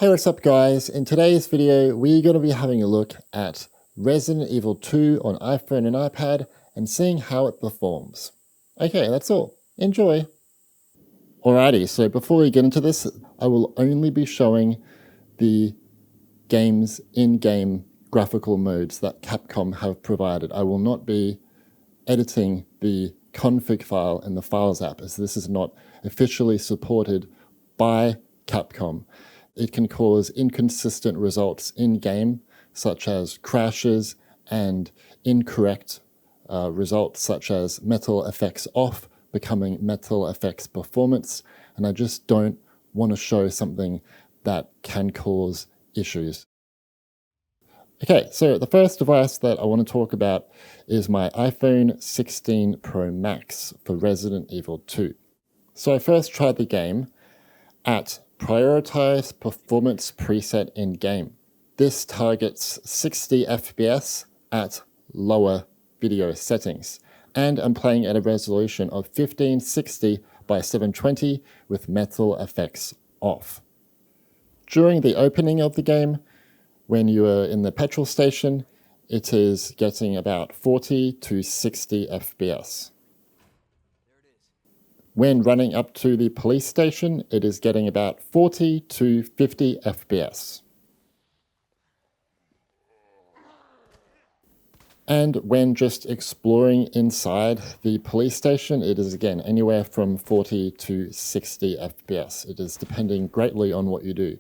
Hey, what's up guys? In today's video, we're going to be having a look at Resident Evil 2 on iPhone and iPad and seeing how it performs. Okay, that's all. Enjoy! Alrighty, so before we get into this, I will only be showing the game's in-game graphical modes that Capcom have provided. I will not be editing the config file in the Files app, as this is not officially supported by Capcom. It can cause inconsistent results in-game, such as crashes, and incorrect results such as metal effects off becoming metal effects performance, and I just don't want to show something that can cause issues. Okay, so the first device that I want to talk about is my iPhone 16 Pro Max for Resident Evil 2. So I first tried the game at Prioritize Performance Preset in Game. This targets 60 FPS at lower video settings, and I'm playing at a resolution of 1560 by 720 with metal effects off. During the opening of the game, when you are in the petrol station, it is getting about 40 to 60 FPS. When running up to the police station, it is getting about 40 to 50 FPS. And when just exploring inside the police station, it is again anywhere from 40 to 60 FPS. It is depending greatly on what you do.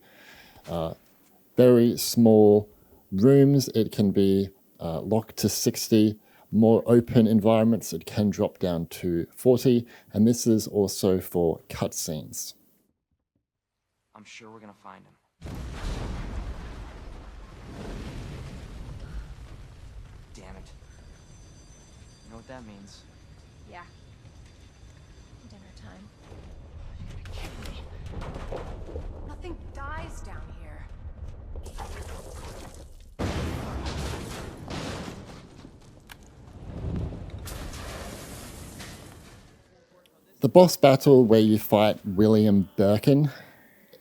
Very small rooms, it can be locked to 60. More open environments, it can drop down to 40, and this is also for cutscenes. I'm sure we're gonna find him. Damn it. You know what that means? Yeah. Dinner time. Nothing dies down here. The boss battle where you fight William Birkin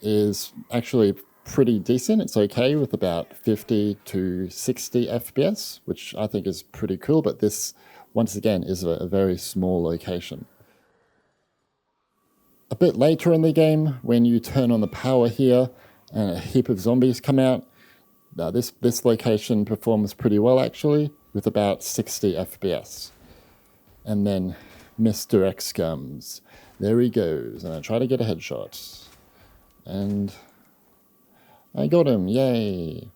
is actually pretty decent. It's okay with about 50 to 60 FPS, which I think is pretty cool, but this, once again, is a very small location. A bit later in the game, when you turn on the power here and a heap of zombies come out, this location performs pretty well actually, with about 60 FPS. And then Mr. X comes. There he goes, and I try to get a headshot. And I got him, yay!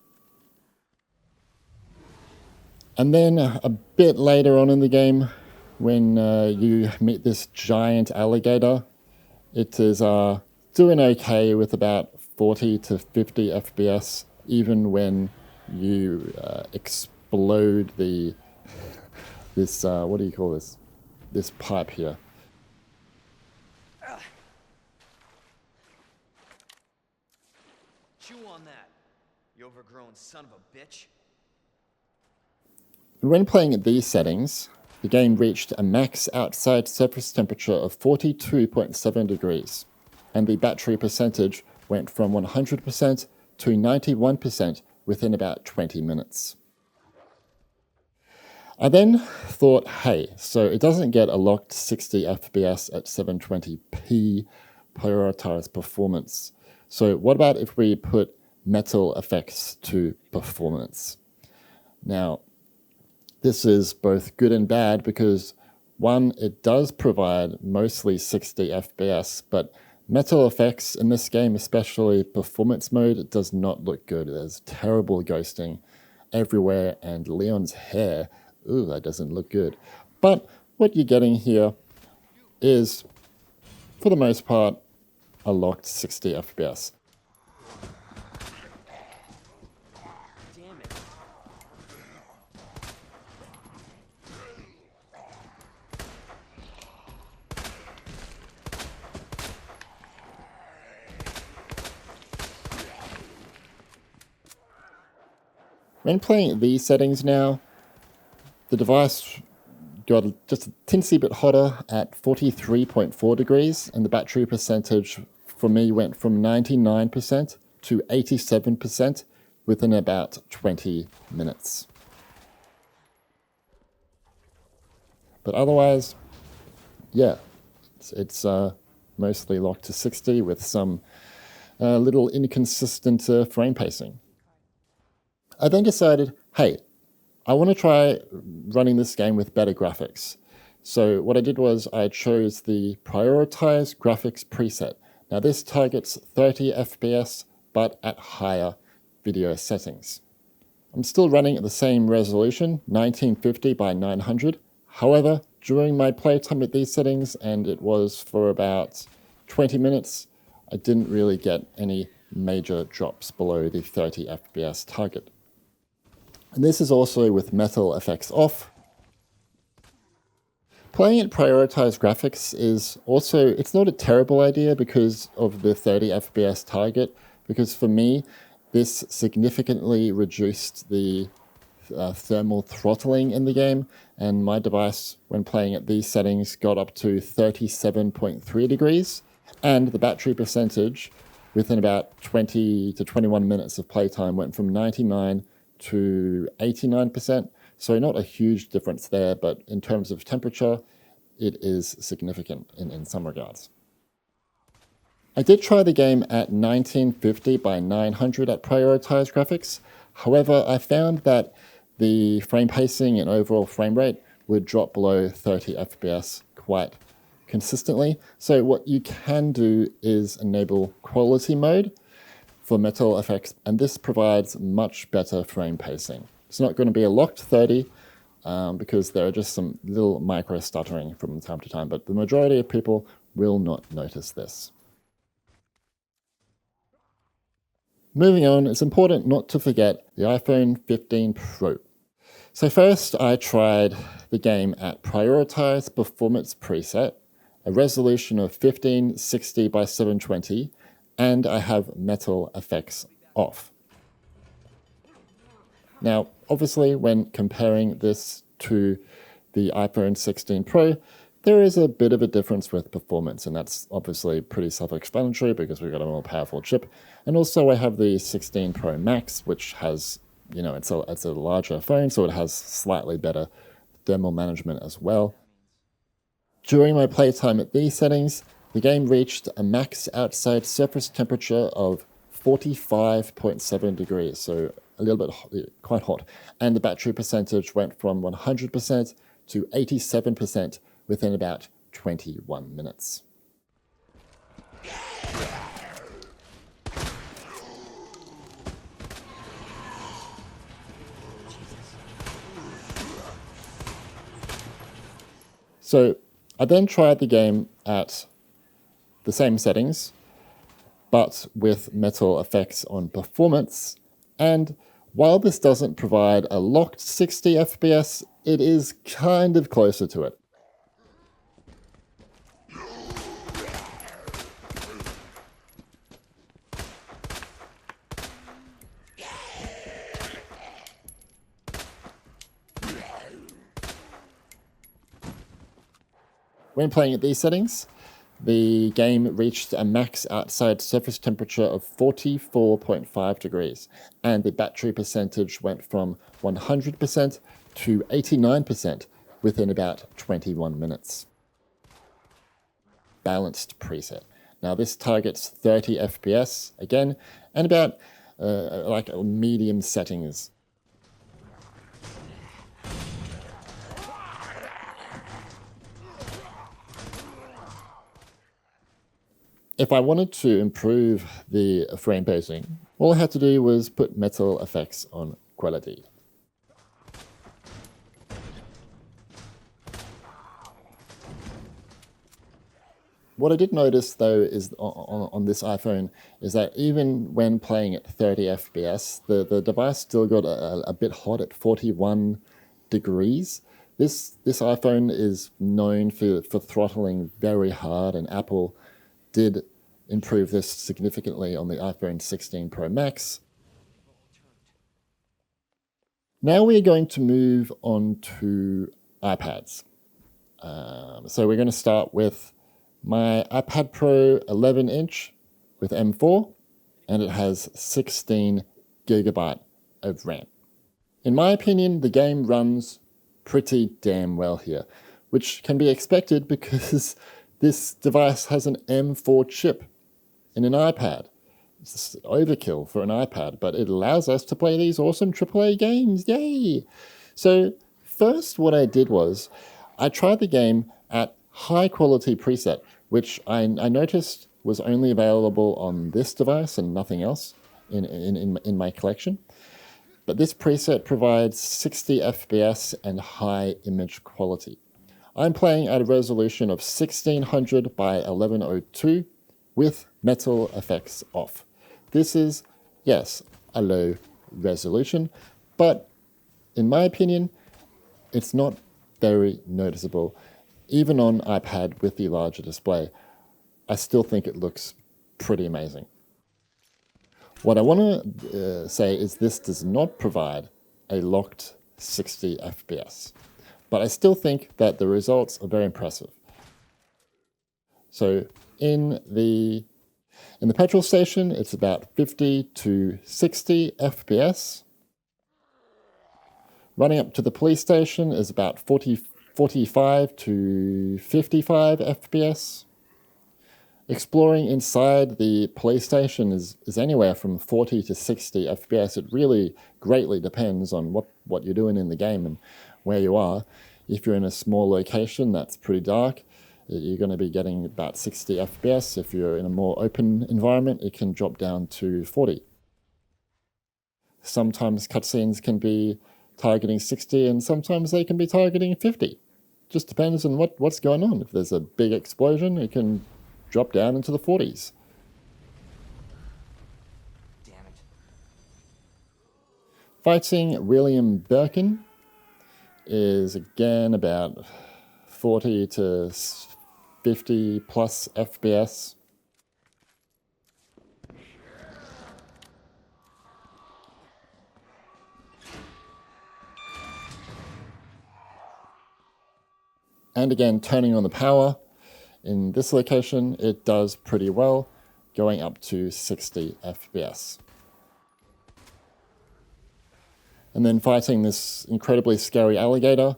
And then a bit later on in the game, when you meet this giant alligator, it is doing okay with about 40 to 50 FPS, even when you explode this, what do you call this? This pipe here. Chew on that, you overgrown son of a bitch. When playing at these settings, the game reached a max outside surface temperature of 42.7 degrees, and the battery percentage went from 100% to 91% within about 20 minutes. I then thought, hey, so it doesn't get a locked 60 FPS at 720p prioritized performance. So what about if we put metal effects to performance? Now, this is both good and bad because, one, it does provide mostly 60 FPS, but metal effects in this game, especially performance mode, it does not look good. There's terrible ghosting everywhere, and Leon's hair, ooh, that doesn't look good. But what you're getting here is, for the most part, a locked 60 FPS. Damn it. When playing at these settings now, the device got just a teensy bit hotter at 43.4 degrees, and the battery percentage for me went from 99% to 87% within about 20 minutes. But otherwise, yeah, it's mostly locked to 60 with some little inconsistent frame pacing. I then decided, hey, I want to try running this game with better graphics. So what I did was I chose the Prioritize Graphics preset. Now this targets 30 FPS, but at higher video settings. I'm still running at the same resolution, 1950 by 900. However, during my playtime at these settings, and it was for about 20 minutes, I didn't really get any major drops below the 30 FPS target. And this is also with metal effects off. Playing at prioritized graphics is also, it's not a terrible idea because of the 30 FPS target, because for me, this significantly reduced the thermal throttling in the game, and my device, when playing at these settings, got up to 37.3 degrees, and the battery percentage within about 20 to 21 minutes of playtime went from 99 to 89%. So not a huge difference there, but in terms of temperature, it is significant in some regards. I did try the game at 1950 by 900 at prioritized graphics. However, I found that the frame pacing and overall frame rate would drop below 30 FPS quite consistently. So what you can do is enable quality mode for metal effects, and this provides much better frame pacing. It's not going to be a locked 30 because there are just some little micro stuttering from time to time, but the majority of people will not notice this. Moving on, it's important not to forget the iPhone 15 Pro. So first I tried the game at Prioritize Performance preset, a resolution of 1560 by 720, and I have metal effects off. Now, obviously, when comparing this to the iPhone 16 Pro, there is a bit of a difference with performance, and that's obviously pretty self-explanatory because we've got a more powerful chip. And also I have the 16 Pro Max, which has, you know, it's a larger phone, so it has slightly better thermal management as well. During my playtime at these settings, the game reached a max outside surface temperature of 45.7 degrees, so a little bit quite hot. And the battery percentage went from 100% to 87% within about 21 minutes. So I then tried the game at the same settings, but with metal effects on performance. And while this doesn't provide a locked 60 FPS, it is kind of closer to it. When playing at these settings, the game reached a max outside surface temperature of 44.5 degrees, and the battery percentage went from 100% to 89% within about 21 minutes. Balanced preset. Now this targets 30 FPS again, and about like medium settings. If I wanted to improve the frame pacing, all I had to do was put metal effects on quality. What I did notice though is on this iPhone is that even when playing at 30 FPS, the device still got a bit hot at 41 degrees. This iPhone is known for throttling very hard, and Apple did improve this significantly on the iPhone 16 Pro Max. Now we're going to move on to iPads. So we're going to start with my iPad Pro 11-inch with M4. and it has 16 gigabyte of RAM. In my opinion, the game runs pretty damn well here, which can be expected because this device has an M4 chip in an iPad. It's overkill for an iPad, but it allows us to play these awesome AAA games. Yay! So first what I did was I tried the game at high quality preset, which I noticed was only available on this device and nothing else in my collection. But this preset provides 60 FPS and high image quality. I'm playing at a resolution of 1600 by 1102 with metal effects off. This is, yes, a low resolution, but in my opinion, it's not very noticeable. Even on iPad with the larger display, I still think it looks pretty amazing. What I want to say is this does not provide a locked 60 FPS, but I still think that the results are very impressive. So in the petrol station, it's about 50 to 60 FPS. Running up to the police station is about 45 to 55 FPS. Exploring inside the police station is anywhere from 40 to 60 FPS. It really greatly depends on what you're doing in the game and where you are. If you're in a small location that's pretty dark, you're going to be getting about 60 FPS. If you're in a more open environment, it can drop down to 40. Sometimes cutscenes can be targeting 60 and sometimes they can be targeting 50. Just depends on what's going on. If there's a big explosion, it can drop down into the 40s. Damn it. Fighting William Birkin is again about 40 to 50 plus FPS. And again, turning on the power. In this location, it does pretty well, going up to 60 FPS. And then fighting this incredibly scary alligator.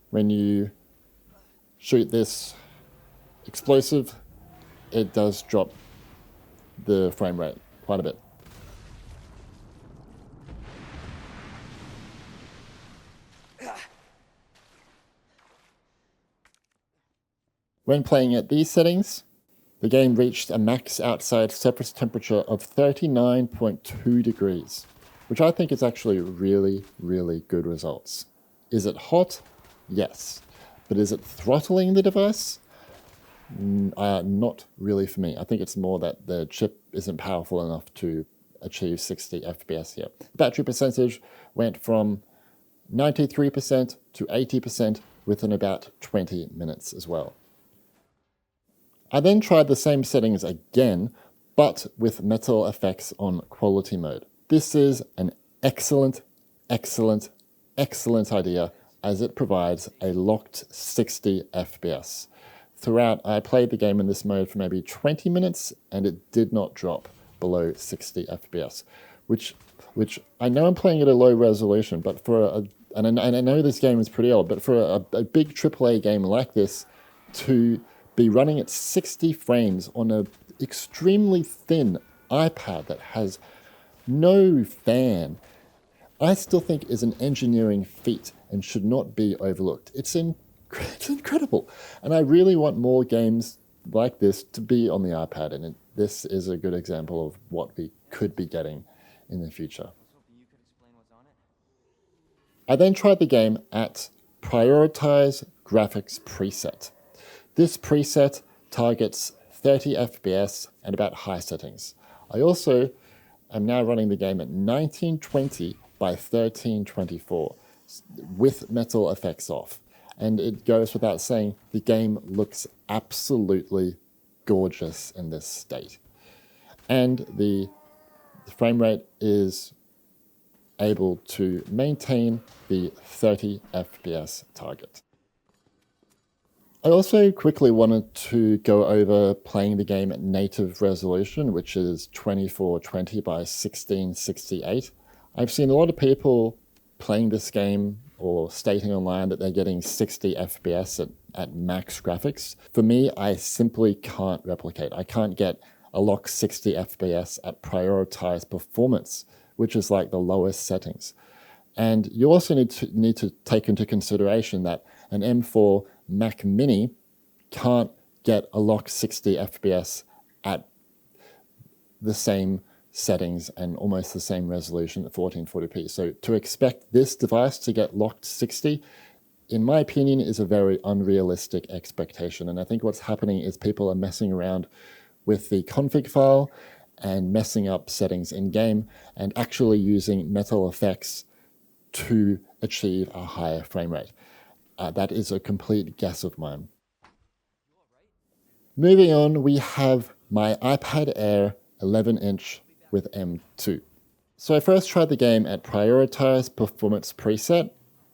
When you shoot this explosive, it does drop the frame rate quite a bit. When playing at these settings, the game reached a max outside surface temperature of 39.2 degrees, which I think is actually really, really good results. Is it hot? Yes. But is it throttling the device? Not really for me. I think it's more that the chip isn't powerful enough to achieve 60 FPS here. The battery percentage went from 93% to 80% within about 20 minutes as well. I then tried the same settings again, but with metal effects on quality mode. This is an excellent, excellent, excellent idea as it provides a locked 60 FPS. Throughout, I played the game in this mode for maybe 20 minutes and it did not drop below 60 FPS, which I know I'm playing at a low resolution, but and I know this game is pretty old, but for a big AAA game like this to be running at 60 frames on an extremely thin iPad that has no fan, I still think is an engineering feat and should not be overlooked. It's incredible. And I really want more games like this to be on the iPad, and this is a good example of what we could be getting in the future. I then tried the game at Prioritize Graphics Preset. This preset targets 30 FPS and about high settings. I also am now running the game at 1920 by 1324 with metal effects off. And it goes without saying, the game looks absolutely gorgeous in this state. And the frame rate is able to maintain the 30 FPS target. I also quickly wanted to go over playing the game at native resolution, which is 2420 by 1668. I've seen a lot of people playing this game or stating online that they're getting 60 FPS at max graphics. For me, I simply can't replicate. I can't get a locked 60 FPS at prioritized performance, which is like the lowest settings. And you also need to take into consideration that an M4 Mac Mini can't get a locked 60 FPS at the same settings and almost the same resolution at 1440p. So to expect this device to get locked 60, in my opinion, is a very unrealistic expectation. And I think what's happening is people are messing around with the config file and messing up settings in game and actually using metal effects to achieve a higher frame rate. That is a complete guess of mine. Moving on, we have my iPad Air 11-inch with M2. So I first tried the game at prioritized performance preset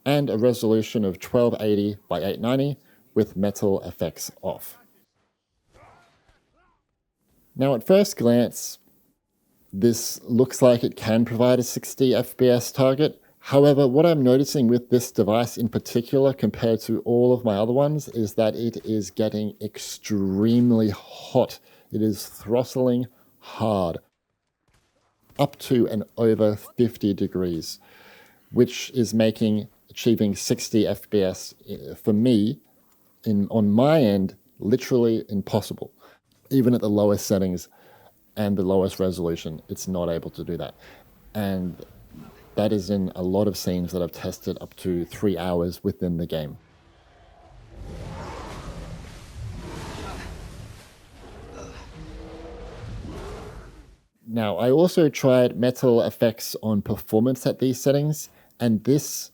and a resolution of 1280 by 890 with metal effects off. Now at first glance, this looks like it can provide a 60 FPS target. However, what I'm noticing with this device in particular compared to all of my other ones is that it is getting extremely hot. It is throttling hard, up to and over 50 degrees, which is making achieving 60 FPS for me on my end literally impossible. Even at the lowest settings and the lowest resolution, it's not able to do that. And that is in a lot of scenes that I've tested up to 3 hours within the game. Now, I also tried metal effects on performance at these settings, and this,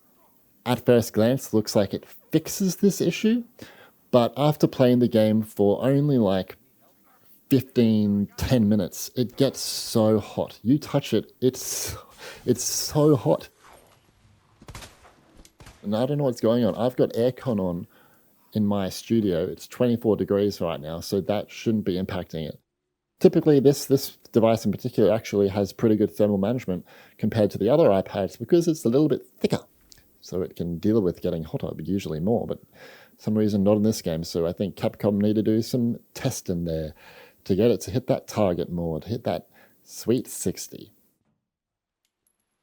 at first glance, looks like it fixes this issue. But after playing the game for only like 10 minutes, it gets so hot. You touch it, it's so hot. And I don't know what's going on. I've got aircon on in my studio. It's 24 degrees right now, so that shouldn't be impacting it. Typically, this device in particular actually has pretty good thermal management compared to the other iPads because it's a little bit thicker. So it can deal with getting hotter, but usually more. But for some reason, not in this game. So I think Capcom need to do some testing there to get it to hit that target more, to hit that sweet 60.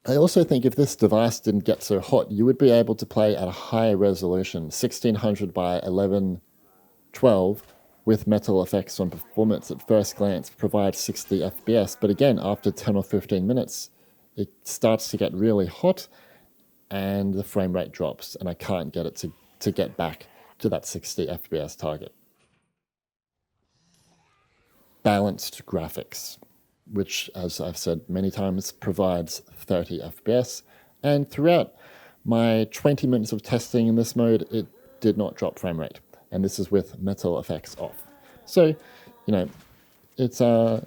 I also think if this device didn't get so hot, you would be able to play at a higher resolution, 1600 by 1112, with metal effects on performance at first glance provides 60 FPS. But again, after 10 or 15 minutes, it starts to get really hot and the frame rate drops, and I can't get it to get back to that 60 FPS target. Balanced graphics, which, as I've said many times, provides 30 FPS. And throughout my 20 minutes of testing in this mode, it did not drop frame rate. And this is with metal effects off. So, it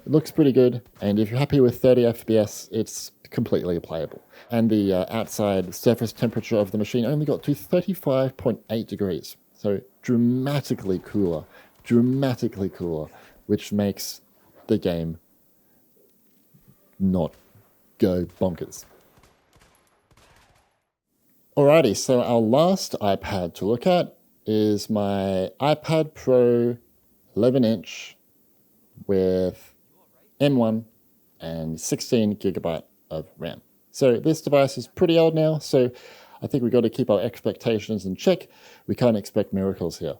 looks pretty good. And if you're happy with 30 FPS, it's completely playable. And the outside surface temperature of the machine only got to 35.8 degrees. So dramatically cooler, which makes the game not go bonkers. Alrighty, so our last iPad to look at is my iPad Pro 11-inch with M1 and 16 gigabyte of RAM. So this device is pretty old now, so I think we've got to keep our expectations in check. We can't expect miracles here.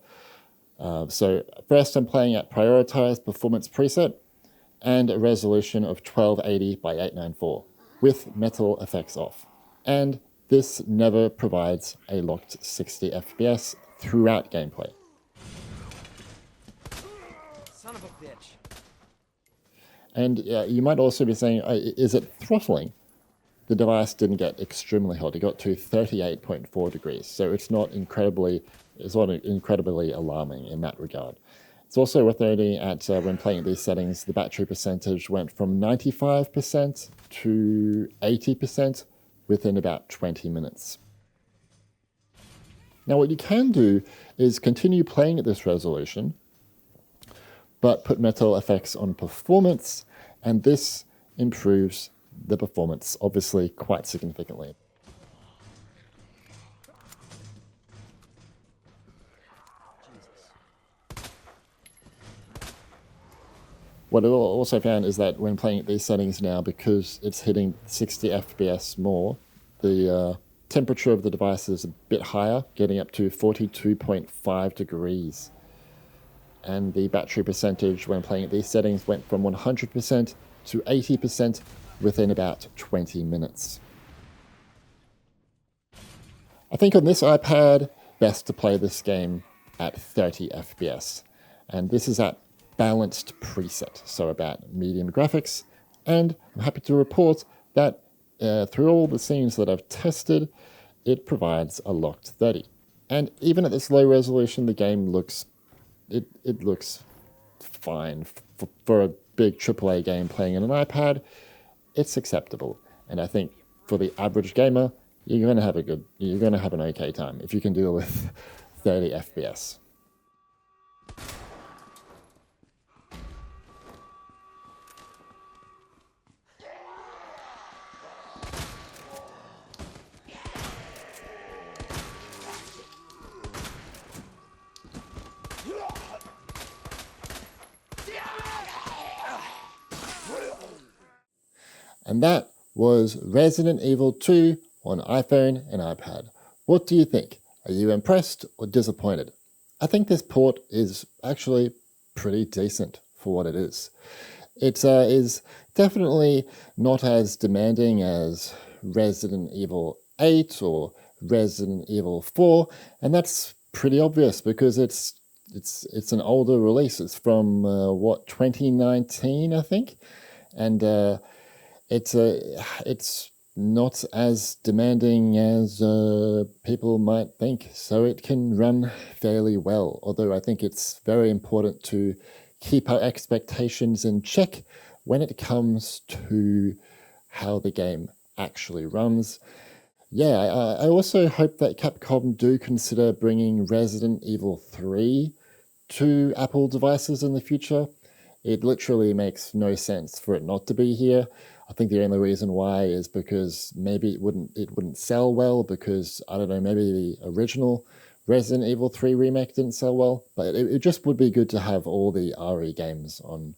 So first I'm playing at prioritized performance preset and a resolution of 1280 by 894 with metal effects off. And this never provides a locked 60 FPS throughout gameplay. Son of a bitch. And you might also be saying, is it throttling? The device didn't get extremely hot. It got to 38.4 degrees. So it's not incredibly alarming in that regard. It's also worth noting at when playing these settings, the battery percentage went from 95% to 80% within about 20 minutes. Now, what you can do is continue playing at this resolution, but put metal effects on performance, and this improves the performance, obviously, quite significantly. What I also found is that when playing at these settings now, because it's hitting 60 FPS more, the temperature of the device is a bit higher, getting up to 42.5 degrees. And the battery percentage when playing at these settings went from 100% to 80% within about 20 minutes. I think on this iPad, best to play this game at 30 FPS. And this is at balanced preset, so about medium graphics. And I'm happy to report that through all the scenes that I've tested, it provides a locked 30. And even at this low resolution, the game looks it looks fine for a big AAA game playing on an iPad. It's acceptable, and I think for the average gamer, you're going to have an okay time if you can deal with 30 FPS. And that was Resident Evil 2 on iPhone and iPad. What do you think? Are you impressed or disappointed? I think this port is actually pretty decent for what it is. It is definitely not as demanding as Resident Evil 8 or Resident Evil 4, and that's pretty obvious because it's an older release. It's from 2019, I think, and it's not as demanding as people might think, so it can run fairly well. Although I think it's very important to keep our expectations in check when it comes to how the game actually runs. Yeah, I also hope that Capcom do consider bringing Resident Evil 3 to Apple devices in the future. It literally makes no sense for it not to be here. I think the only reason why is because maybe it wouldn't sell well because, I don't know, maybe the original Resident Evil 3 remake didn't sell well. But it just would be good to have all the RE games on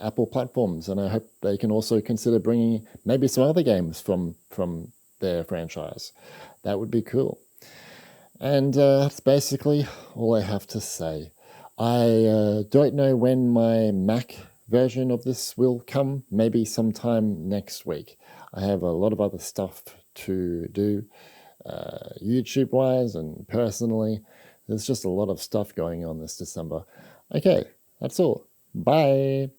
Apple platforms, and I hope they can also consider bringing maybe some other games from their franchise. That would be cool. And that's basically all I have to say. I don't know when my Mac version of this will come, maybe sometime next week. I have a lot of other stuff to do, YouTube-wise and personally. There's just a lot of stuff going on this December. Okay, that's all. Bye.